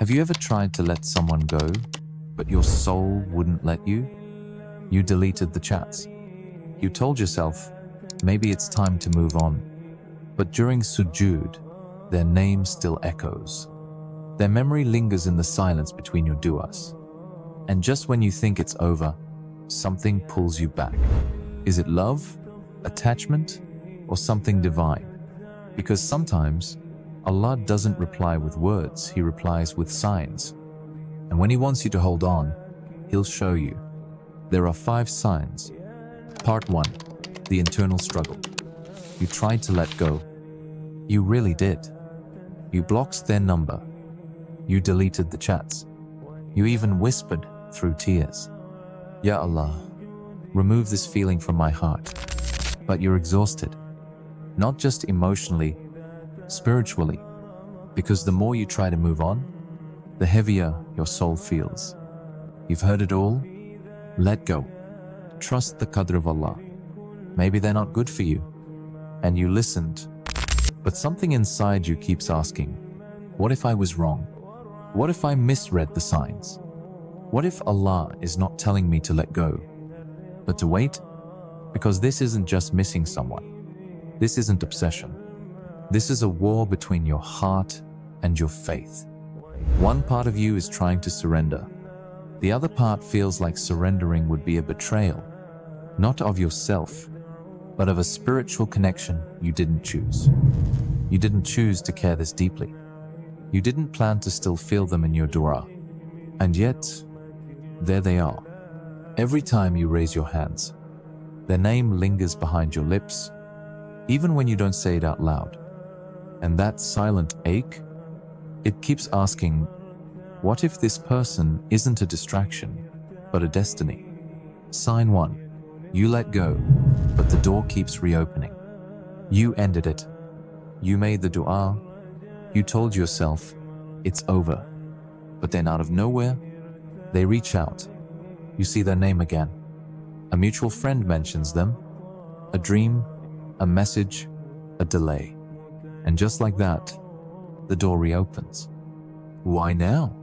Have you ever tried to let someone go, but your soul wouldn't let you? You deleted the chats. You told yourself, maybe it's time to move on. But during sujood, their name still echoes. Their memory lingers in the silence between your duas. And just when you think it's over, something pulls you back. Is it love, attachment, or something divine? Because sometimes Allah doesn't reply with words, He replies with signs. And when He wants you to hold on, He'll show you. There are 5 signs. Part 1. The internal struggle. You tried to let go. You really did. You blocked their number. You deleted the chats. You even whispered through tears, Ya Allah, remove this feeling from my heart. But you're exhausted. Not just emotionally, spiritually. Because the more you try to move on, the heavier your soul feels. You've heard it all. Let go. Trust the qadr of Allah. Maybe they're not good for you. And you listened. But something inside you keeps asking, what if I was wrong? What if I misread the signs? What if Allah is not telling me to let go, but to wait? Because this isn't just missing someone. This isn't obsession. This is a war between your heart and your faith. One part of you is trying to surrender. The other part feels like surrendering would be a betrayal, not of yourself, but of a spiritual connection you didn't choose. You didn't choose to care this deeply. You didn't plan to still feel them in your dua. And yet, there they are. Every time you raise your hands, their name lingers behind your lips, even when you don't say it out loud. And that silent ache, it keeps asking, what if this person isn't a distraction, but a destiny? Sign 1. You let go, but the door keeps reopening. You ended it. You made the dua. You told yourself, it's over. But then out of nowhere, they reach out. You see their name again. A mutual friend mentions them. A dream, a message, a delay. And just like that, the door reopens. Why now?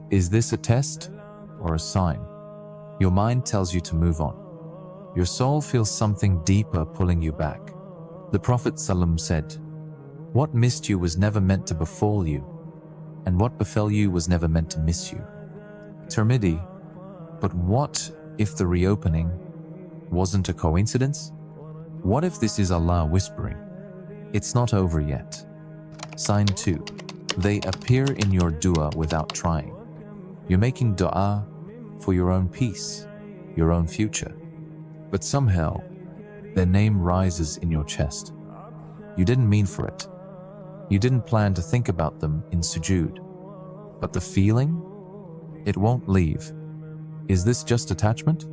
Is this a test or a sign? Your mind tells you to move on. Your soul feels something deeper pulling you back. The Prophet ﷺ said, what missed you was never meant to befall you, and what befell you was never meant to miss you. Tirmidhi, but what if the reopening wasn't a coincidence? What if this is Allah whispering, it's not over yet? Sign 2. They appear in your dua without trying. You're making dua for your own peace, your own future. But somehow, their name rises in your chest. You didn't mean for it. You didn't plan to think about them in sujood. But the feeling? It won't leave. Is this just attachment?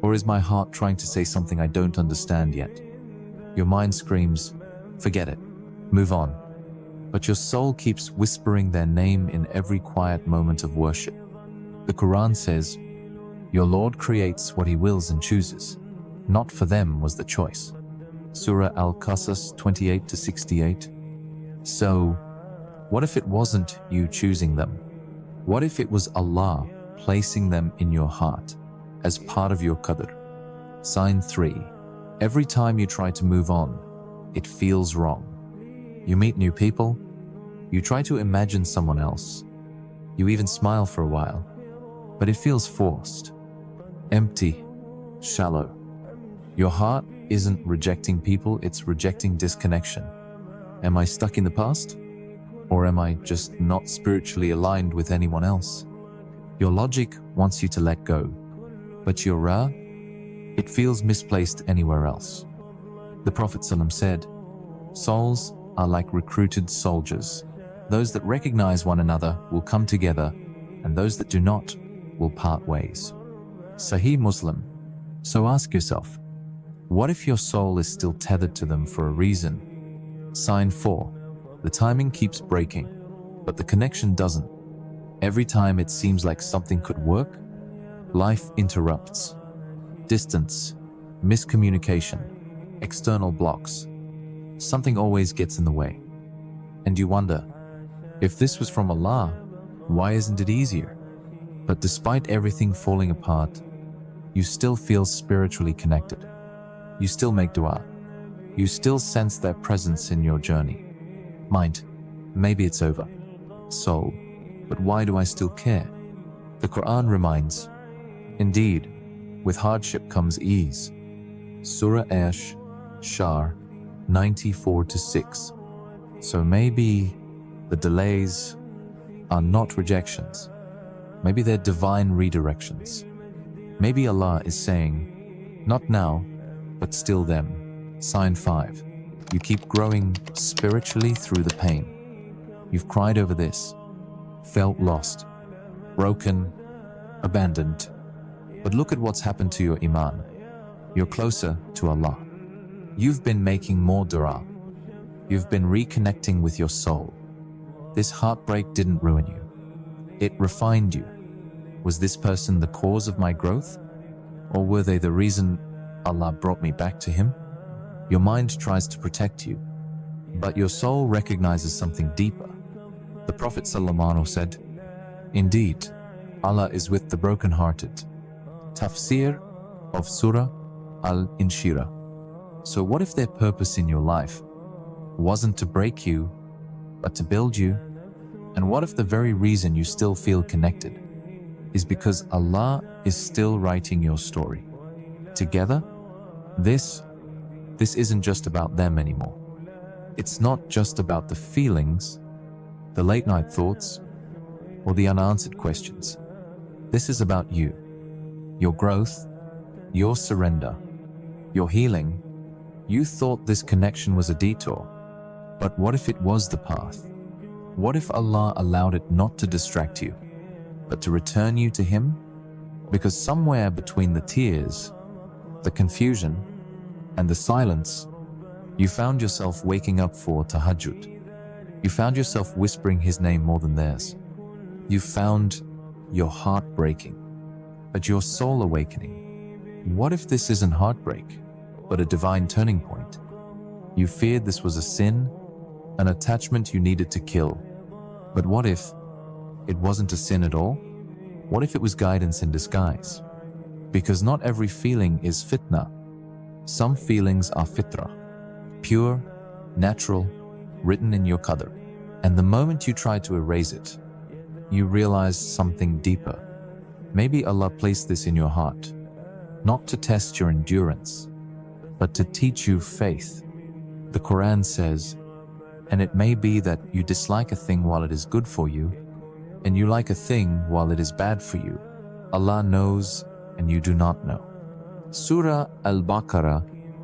Or is my heart trying to say something I don't understand yet? Your mind screams, forget it, move on. But your soul keeps whispering their name in every quiet moment of worship. The Quran says, your Lord creates what He wills and chooses. Not for them was the choice. Surah Al-Qasas 28-68. So, what if it wasn't you choosing them? What if it was Allah placing them in your heart as part of your qadr? Sign 3. Every time you try to move on, it feels wrong. You meet new people. You try to imagine someone else. You even smile for a while. But it feels forced, empty, shallow. Your heart isn't rejecting people, it's rejecting disconnection. Am I stuck in the past? Or am I just not spiritually aligned with anyone else? Your logic wants you to let go, but your ra, it feels misplaced anywhere else. The Prophet ﷺ said, souls are like recruited soldiers. Those that recognize one another will come together, and those that do not will part ways. Sahih Muslim. So ask yourself, what if your soul is still tethered to them for a reason? Sign 4. The timing keeps breaking, but the connection doesn't. Every time it seems like something could work, life interrupts. Distance, miscommunication, external blocks. Something always gets in the way. And you wonder, if this was from Allah, Why isn't it easier? But despite everything falling apart, you still feel spiritually connected. You still make dua. You still sense their presence in your journey. Mind, maybe it's over. Soul, but why do I still care? The Quran reminds, indeed, with hardship comes ease. Surah Ash, Shar 94-6. So maybe the delays are not rejections. Maybe they're divine redirections. Maybe Allah is saying, not now, but still then. Sign 5. You keep growing spiritually through the pain. You've cried over this, felt lost, broken, abandoned. But look at what's happened to your iman. You're closer to Allah. You've been making more dua. You've been reconnecting with your soul. This heartbreak didn't ruin you. It refined you. Was this person the cause of my growth? Or were they the reason Allah brought me back to Him? Your mind tries to protect you, but your soul recognizes something deeper. The Prophet ﷺ said, indeed, Allah is with the brokenhearted. Tafsir of Surah Al-Inshirah. So what if their purpose in your life wasn't to break you, but to build you? And what if the very reason you still feel connected is because Allah is still writing your story? Together, this isn't just about them anymore. It's not just about the feelings, the late night thoughts, or the unanswered questions. This is about you, your growth, your surrender, your healing. You thought this connection was a detour, but what if it was the path? What if Allah allowed it not to distract you, but to return you to Him? Because somewhere between the tears, the confusion, and the silence, you found yourself waking up for tahajjud. You found yourself whispering His name more than theirs. You found your heart breaking, but your soul awakening. What if this isn't heartbreak, but a divine turning point? You feared this was a sin, an attachment you needed to kill. But what if it wasn't a sin at all? What if it was guidance in disguise? Because not every feeling is fitna. Some feelings are fitrah, pure, natural, written in your qadr. And the moment you try to erase it, you realize something deeper. Maybe Allah placed this in your heart, not to test your endurance, but to teach you faith. The Quran says, and it may be that you dislike a thing while it is good for you, and you like a thing while it is bad for you. Allah knows and you do not know. Surah Al-Baqarah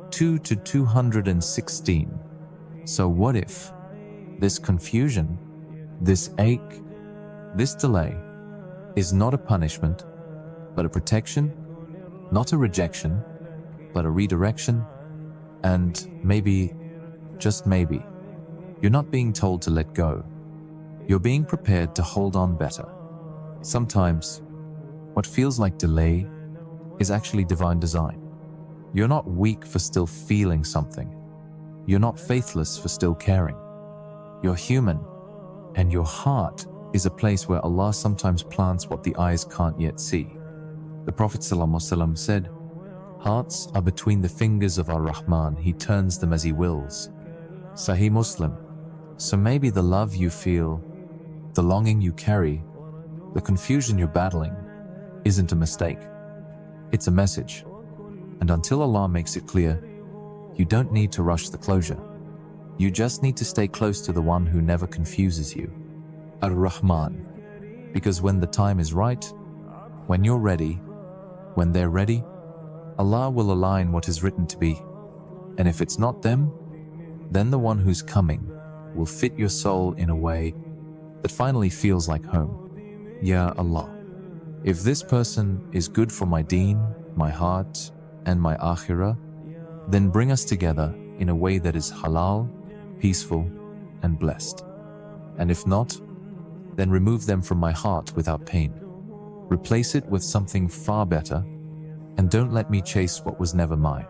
2-216. So what if this confusion, this ache, this delay is not a punishment, but a protection, not a rejection, but a redirection, and maybe, just maybe, you're not being told to let go. You're being prepared to hold on better. Sometimes, what feels like delay is actually divine design. You're not weak for still feeling something. You're not faithless for still caring. You're human, and your heart is a place where Allah sometimes plants what the eyes can't yet see. The Prophet ﷺ said, hearts are between the fingers of Ar-Rahman. He turns them as He wills. Sahih Muslim. So maybe the love you feel, the longing you carry, the confusion you're battling isn't a mistake. It's a message. And until Allah makes it clear, you don't need to rush the closure. You just need to stay close to the one who never confuses you, Ar-Rahman. Because when the time is right, when you're ready, when they're ready, Allah will align what is written to be. And if it's not them, then the one who's coming will fit your soul in a way that finally feels like home. Ya Allah, if this person is good for my deen, my heart, and my akhirah, then bring us together in a way that is halal, peaceful, and blessed. And if not, then remove them from my heart without pain. Replace it with something far better, and don't let me chase what was never mine.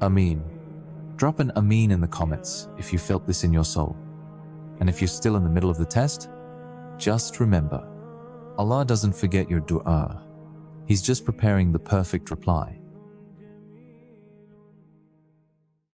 Ameen. Drop an Ameen in the comments if you felt this in your soul. And if you're still in the middle of the test, just remember, Allah doesn't forget your dua. He's just preparing the perfect reply.